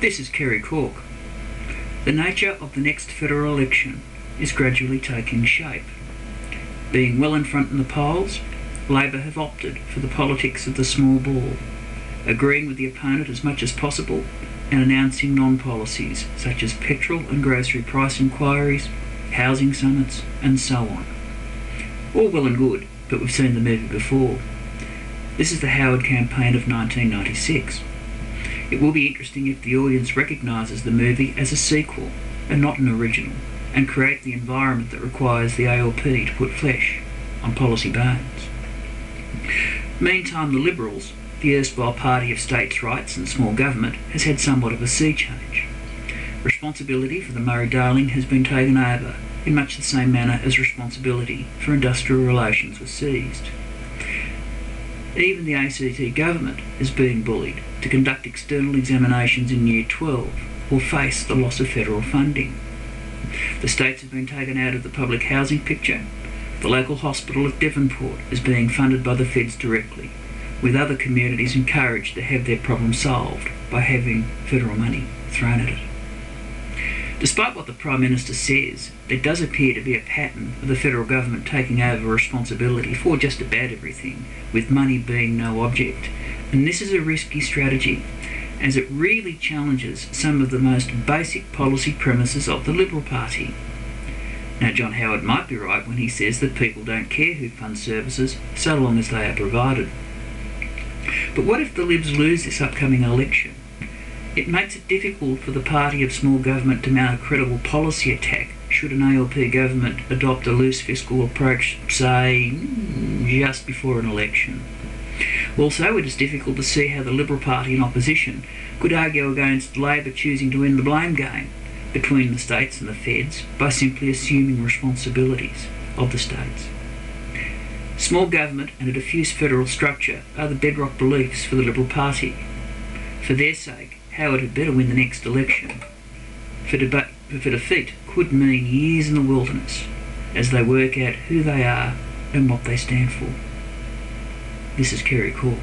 This is Kerry Cork. The nature of the next federal election is gradually taking shape. Being well in front in the polls, Labor have opted for the politics of the small ball, agreeing with the opponent as much as possible and announcing non-policies such as petrol and grocery price inquiries, housing summits and so on. All well and good, but we've seen the movie before. This is the Howard campaign of 1996. It will be interesting if the audience recognises the movie as a sequel and not an original, and create the environment that requires the ALP to put flesh on policy bones. Meantime, the Liberals, the erstwhile party of states' rights and small government, has had somewhat of a sea change. Responsibility for the Murray-Darling has been taken over in much the same manner as responsibility for industrial relations was seized. Even the ACT government is being bullied to conduct external examinations in Year 12 or face the loss of federal funding. The states have been taken out of the public housing picture. The local hospital at Devonport is being funded by the feds directly, with other communities encouraged to have their problems solved by having federal money thrown at it. Despite what the Prime Minister says, there does appear to be a pattern of the federal government taking over responsibility for just about everything, with money being no object. And this is a risky strategy, as it really challenges some of the most basic policy premises of the Liberal Party. Now, John Howard might be right when he says that people don't care who funds services so long as they are provided. But what if the Libs lose this upcoming election? It makes it difficult for the party of small government to mount a credible policy attack should an ALP government adopt a loose fiscal approach, say, just before an election. Also, it is difficult to see how the Liberal Party in opposition could argue against Labor choosing to end the blame game between the states and the feds by simply assuming responsibilities of the states. Small government and a diffuse federal structure are the bedrock beliefs for the Liberal Party. For their sake, Howard had better win the next election. For defeat could mean years in the wilderness as they work out who they are and what they stand for. This is Kerry Cork.